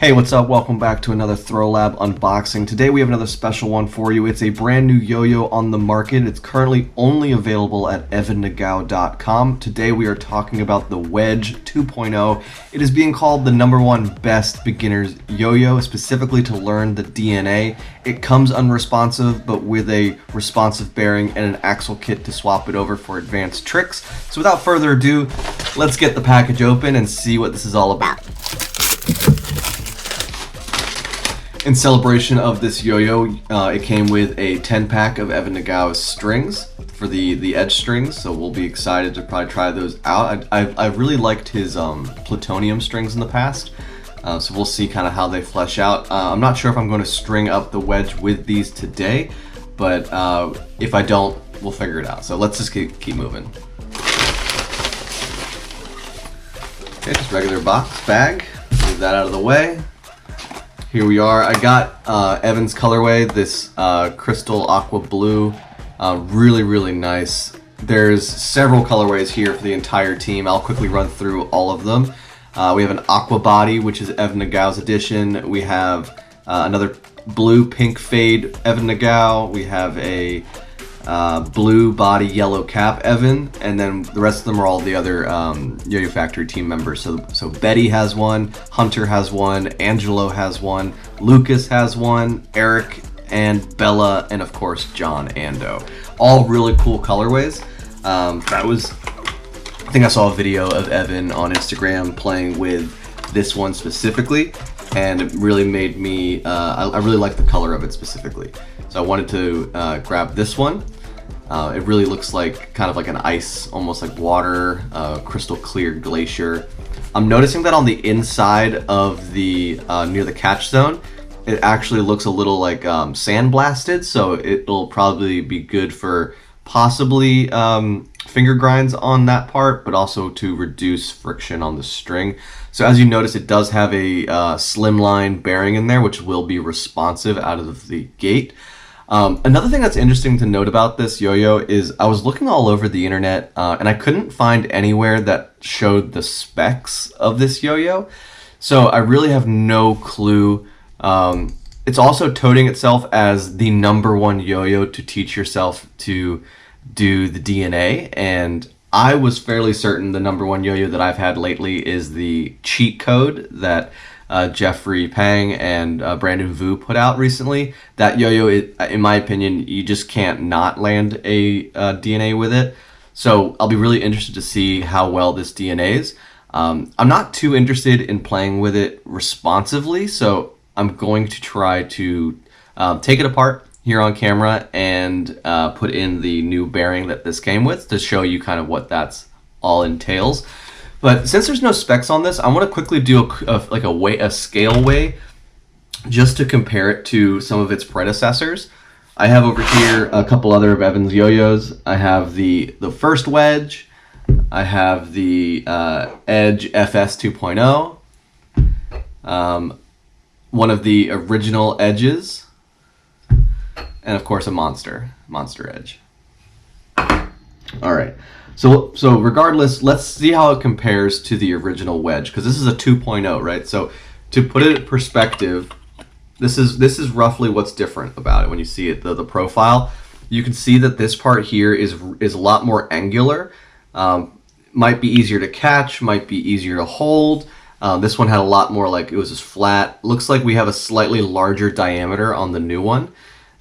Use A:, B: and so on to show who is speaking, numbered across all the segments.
A: Hey, what's up? Welcome back to another Throw Lab unboxing. Today we have another special one for you. It's a brand new yo-yo on the market. It's currently only available at evannagao.com. Today we are talking about the Wedge 2.0. It is being called the #1 best beginner's yo-yo, specifically to learn the DNA. It comes unresponsive, but with a responsive bearing and an axle kit to swap it over for advanced tricks. So without further ado, let's get the package open and see what this is all about. In celebration of this yo-yo, it came with a 10-pack of Evan Nagao's strings for the edge strings, so we'll be excited to probably try those out. I've really liked his plutonium strings in the past, so we'll see kind of how they flesh out. I'm not sure if I'm going to string up the Wedge with these today, but if I don't, we'll figure it out. So let's just keep moving. Okay, just regular box bag. Move that out of the way. Here we are. I got Evan's colorway, this crystal aqua blue, really nice. There's several colorways here for the entire team. I'll quickly run through all of them. We have an aqua body, which is Evan Nagao's edition. We have another blue pink fade Evan Nagao. We have a blue body yellow cap Evan, and then the rest of them are all the other YoyoFactory team members. So Betty has one, Hunter has one, Angelo has one, Lucas has one, Eric and Bella, and of course John Ando. All really cool colorways. I think I saw a video of Evan on Instagram playing with this one specifically, and it really made me, I really like the color of it specifically. So I wanted to grab this one. It really looks like kind of like an ice, almost like water, crystal clear glacier. I'm noticing that on the inside of the near the catch zone, it actually looks a little like sandblasted, so it'll probably be good for possibly finger grinds on that part, but also to reduce friction on the string. So as you notice, it does have a slimline bearing in there, which will be responsive out of the gate. Another thing that's interesting to note about this yo-yo is I was looking all over the internet and I couldn't find anywhere that showed the specs of this yo-yo. So I really have no clue. It's also touting itself as the #1 yo-yo to teach yourself to do the DNA, and I was fairly certain the #1 yo-yo that I've had lately is the cheat code that Jeffrey Pang and Brandon Vu put out recently. That yo-yo, in my opinion, you just can't not land a DNA with it. So I'll be really interested to see how well this DNAs. I'm not too interested in playing with it responsively, so I'm going to try to take it apart here on camera and put in the new bearing that this came with to show you kind of what that's all entails. But since there's no specs on this, I want to quickly do a scale weigh just to compare it to some of its predecessors. I have over here a couple other of Evan's yo-yos. I have the first Wedge. I have the Edge FS 2.0. One of the original Edges. And of course a Monster Edge. All right. So regardless, let's see how it compares to the original Wedge, because this is a 2.0, right? So to put it in perspective, this is roughly what's different about it when you see it, the profile. You can see that this part here is a lot more angular. Might be easier to catch, might be easier to hold. This one had a lot more, like, it was just flat. Looks like we have a slightly larger diameter on the new one.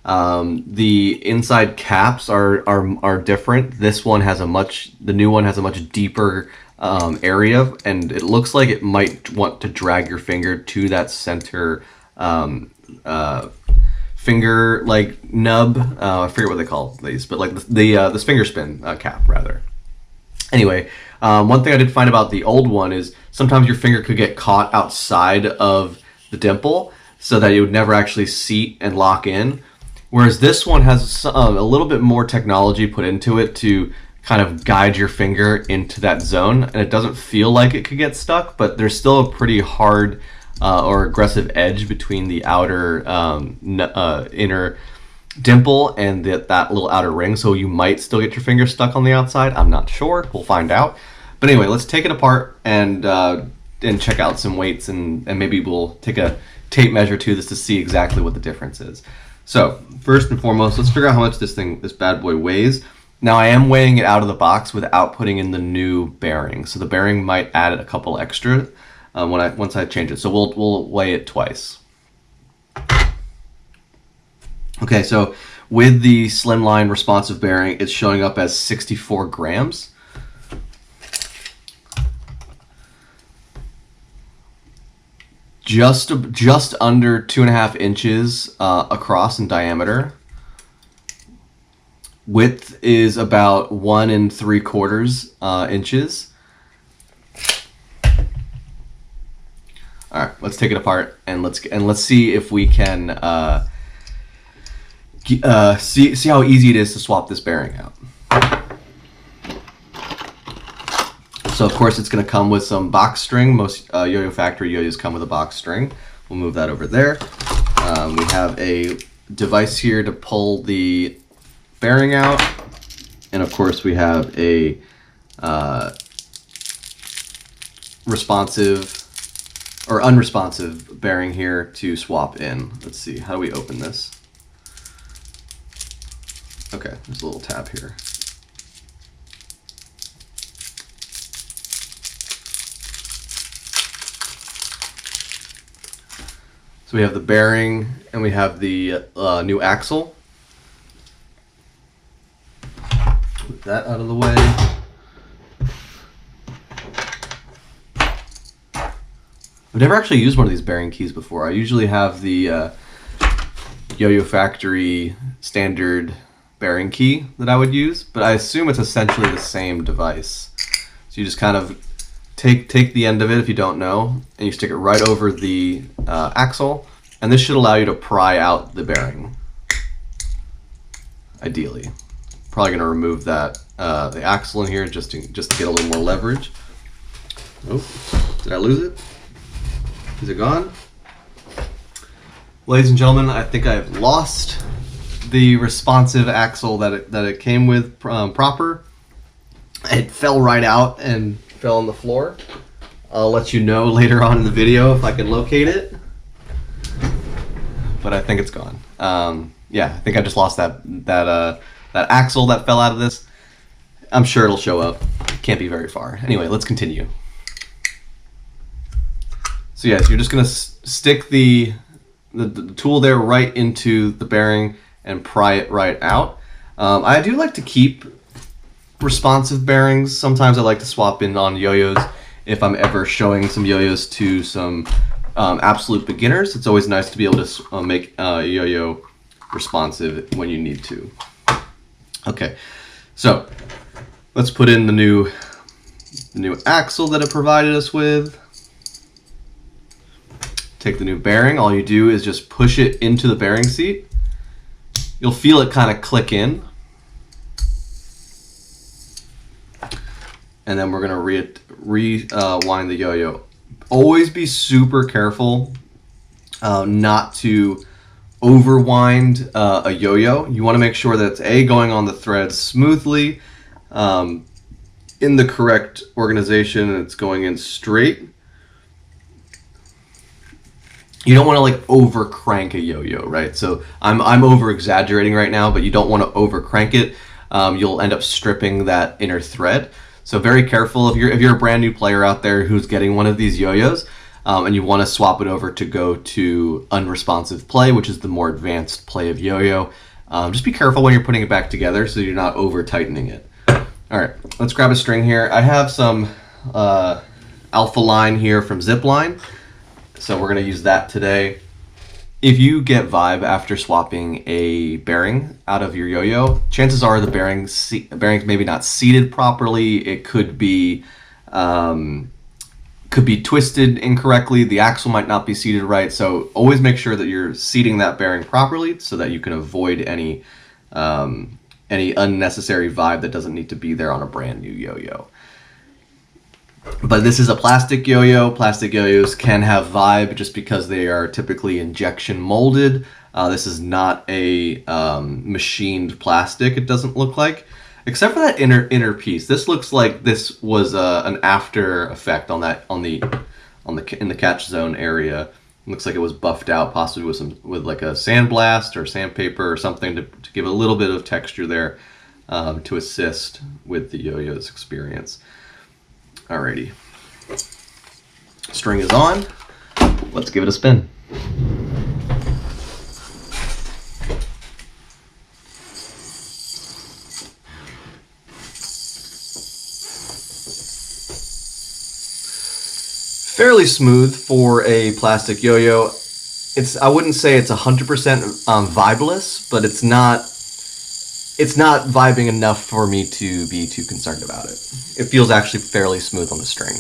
A: The inside caps are different. The new one has a much deeper area, and it looks like it might want to drag your finger to that center finger like nub. I forget what they call these, but like the finger spin cap rather. Anyway, one thing I did find about the old one is sometimes your finger could get caught outside of the dimple, so that it would never actually seat and lock in. Whereas this one has a little bit more technology put into it to kind of guide your finger into that zone, and it doesn't feel like it could get stuck, but there's still a pretty hard or aggressive edge between the outer inner dimple and that little outer ring, so you might still get your finger stuck on the outside. I'm not sure. We'll find out. But anyway, let's take it apart and and check out some weights, and maybe we'll take a tape measure to this to see exactly what the difference is. So first and foremost, let's figure out how much this bad boy weighs. Now I am weighing it out of the box without putting in the new bearing, so the bearing might add a couple extra once I change it. So we'll weigh it twice. Okay, so with the slimline responsive bearing, it's showing up as 64 grams. Just under 2.5 inches across in diameter. Width is about 1 3/4 inches. All right, let's take it apart and let's see if we can see how easy it is to swap this bearing out. So of course it's going to come with some box string. Most YoyoFactory Yoyos come with a box string. We'll move that over there. We have a device here to pull the bearing out, and of course we have a responsive or unresponsive bearing here to swap in. Let's see, how do we open this? Okay, there's a little tab here. So we have the bearing and we have the new axle. Put that out of the way. I've never actually used one of these bearing keys before. I usually have the YoyoFactory standard bearing key that I would use, but I assume it's essentially the same device. So you just kind of take the end of it, if you don't know, and you stick it right over the axle, and this should allow you to pry out the bearing, ideally. Probably going to remove that the axle in here just to get a little more leverage. Oh, did I lose it? Is it gone? Ladies and gentlemen, I think I've lost the responsive axle that it came with proper. It fell right out and fell on the floor. I'll let you know later on in the video if I can locate it, but I think it's gone. Yeah, I think I just lost that axle that fell out of this. I'm sure it'll show up. Can't be very far. Anyway, let's continue. So yes, you're just gonna stick the tool there right into the bearing and pry it right out. I do like to keep responsive bearings. Sometimes I like to swap in on yo-yos if I'm ever showing some yo-yos to some absolute beginners. It's always nice to be able to make a yo-yo responsive when you need to. Okay, so let's put in the new axle that it provided us with. Take the new bearing. All you do is just push it into the bearing seat. You'll feel it kind of click in. And then we're going to rewind the yo-yo. Always be super careful not to overwind a yo-yo. You want to make sure that it's going on the threads smoothly, in the correct organization, and it's going in straight. You don't want to like over crank a yo-yo, right? So I'm over exaggerating right now, but you don't want to over crank it. You'll end up stripping that inner thread. So very careful if you're a brand new player out there who's getting one of these yo-yos, and you want to swap it over to go to unresponsive play, which is the more advanced play of yo-yo. Just be careful when you're putting it back together so you're not over tightening it. All right, let's grab a string here. I have some alpha line here from Zipline. So we're going to use that today. If you get vibe after swapping a bearing out of your yo-yo, chances are the bearing's maybe not seated properly. It could be twisted incorrectly. The axle might not be seated right. So always make sure that you're seating that bearing properly so that you can avoid any unnecessary vibe that doesn't need to be there on a brand new yo-yo. But this is a plastic yo-yo. Plastic yo-yos can have vibe just because they are typically injection molded. This is not a machined plastic, it doesn't look like. Except for that inner piece. This looks like this was an after effect on the in the catch zone area. It looks like it was buffed out, possibly with like a sandblast or sandpaper or something to give a little bit of texture there, to assist with the yo-yo's experience. Alrighty, string is on. Let's give it a spin. Fairly smooth for a plastic yo-yo. I wouldn't say it's 100% vibeless, but it's not vibing enough for me to be too concerned about it. It feels actually fairly smooth on the string.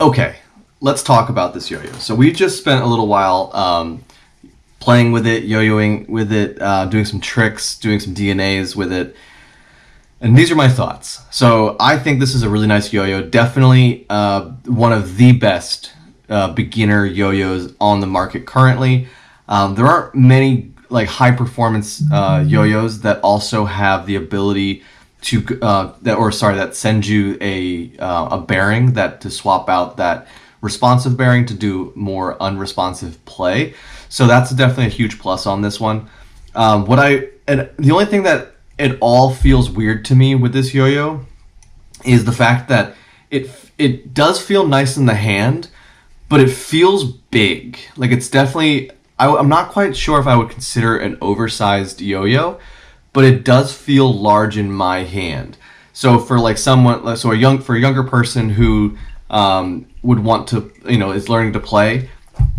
A: Okay, let's talk about this yo-yo. So we just spent a little while playing with it, yo-yoing with it, doing some tricks, doing some DNAs with it. And these are my thoughts. So I think this is a really nice yo-yo. Definitely one of the best beginner yo-yos on the market currently. There aren't many like high performance yo-yos that also have the ability to that send you a bearing to swap out that responsive bearing to do more unresponsive play. So that's definitely a huge plus on this one. And the only thing that it all feels weird to me with this yo-yo is the fact that it does feel nice in the hand, but it feels big. Like it's definitely, I'm not quite sure if I would consider it an oversized yo-yo, but it does feel large in my hand. So for like for a younger person who would want to, is learning to play,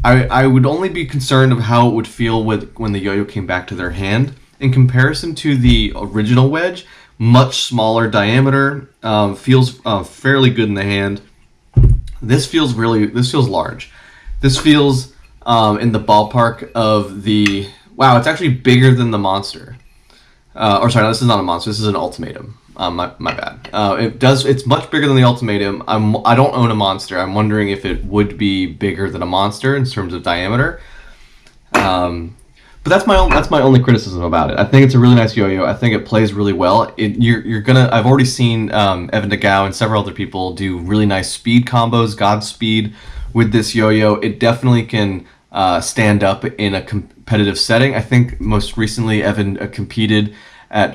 A: I would only be concerned of how it would feel when the yo-yo came back to their hand. In comparison to the original Wedge, much smaller diameter, feels fairly good in the hand. This feels large. This feels in the ballpark of wow, it's actually bigger than the Monster. No, this is not a Monster. This is an Ultimatum. My bad. It's much bigger than the Ultimatum. I don't own a Monster. I'm wondering if it would be bigger than a Monster in terms of diameter. But that's my only criticism about it. I think it's a really nice yo-yo. I think it plays really well. I've already seen Evan DeGao and several other people do really nice speed combos, Godspeed, with this yo-yo. It definitely can stand up in a competitive setting. I think most recently Evan competed at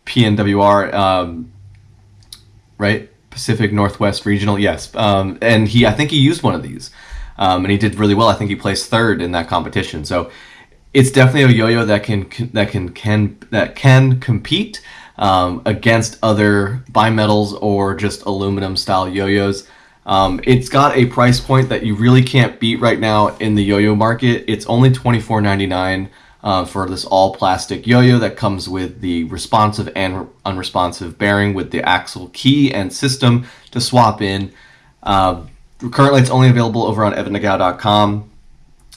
A: PNWR, right? Pacific Northwest Regional, yes. And I think he used one of these. And he did really well. I think he placed third in that competition. So it's definitely a yo-yo that can compete against other bimetals or just aluminum style yo-yos. It's got a price point that you really can't beat right now in the yo-yo market. It's only $24.99 for this all plastic yo-yo that comes with the responsive and unresponsive bearing with the axle key and system to swap in. Currently, it's only available over on evannegao.com.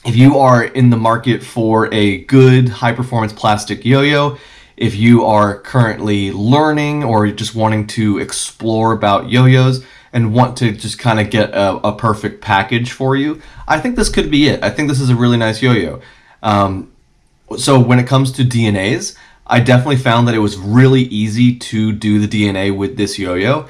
A: If you are in the market for a good high-performance plastic yo-yo, if you are currently learning or just wanting to explore about yo-yos and want to just kind of get a perfect package for you, I think this could be it. I think this is a really nice yo-yo. So when it comes to DNAs, I definitely found that it was really easy to do the DNA with this yo-yo.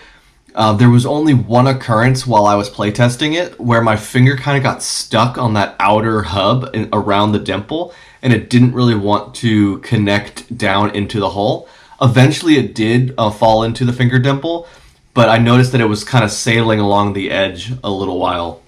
A: There was only one occurrence while I was playtesting it where my finger kind of got stuck on that outer hub around the dimple, and it didn't really want to connect down into the hole. Eventually it did fall into the finger dimple, but I noticed that it was kind of sailing along the edge a little while.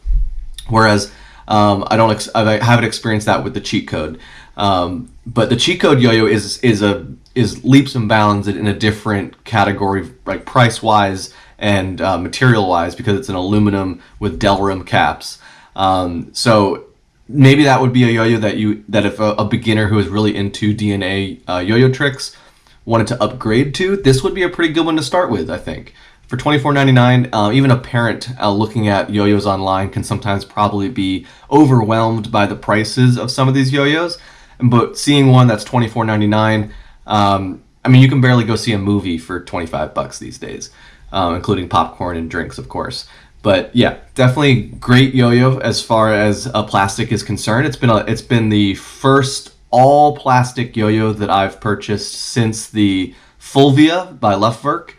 A: Whereas I haven't experienced that with the cheat code. But the cheat code yo-yo is leaps and bounds in a different category, like price-wise and material-wise, because it's an aluminum with Delrim caps. So maybe that would be a yo-yo that if a beginner who is really into DNA yo-yo tricks wanted to upgrade to, this would be a pretty good one to start with, I think. For $24.99, even a parent looking at yo-yos online can sometimes probably be overwhelmed by the prices of some of these yo-yos. But seeing one that's $24.99, I mean, you can barely go see a movie for $25 these days, including popcorn and drinks, of course. But yeah, definitely great yo-yo as far as plastic is concerned. It's been the first all plastic yo-yo that I've purchased since the Fulvia by Luftwerk.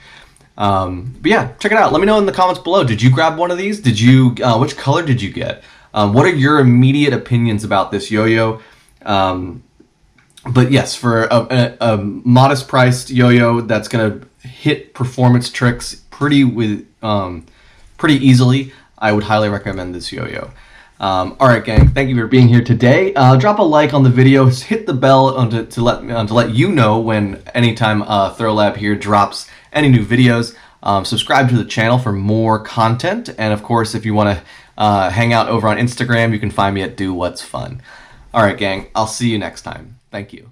A: But yeah, check it out. Let me know in the comments below. Did you grab one of these? Did you? Which color did you get? What are your immediate opinions about this yo-yo? But yes, for a modest priced yo-yo that's gonna hit performance tricks pretty easily, I would highly recommend this yo-yo. All right, gang, thank you for being here today. Drop a like on the video, hit the bell to let you know when anytime ThroLab here drops any new videos. Subscribe to the channel for more content, and of course, if you want to hang out over on Instagram, you can find me at Do What's Fun. All right, gang, I'll see you next time. Thank you.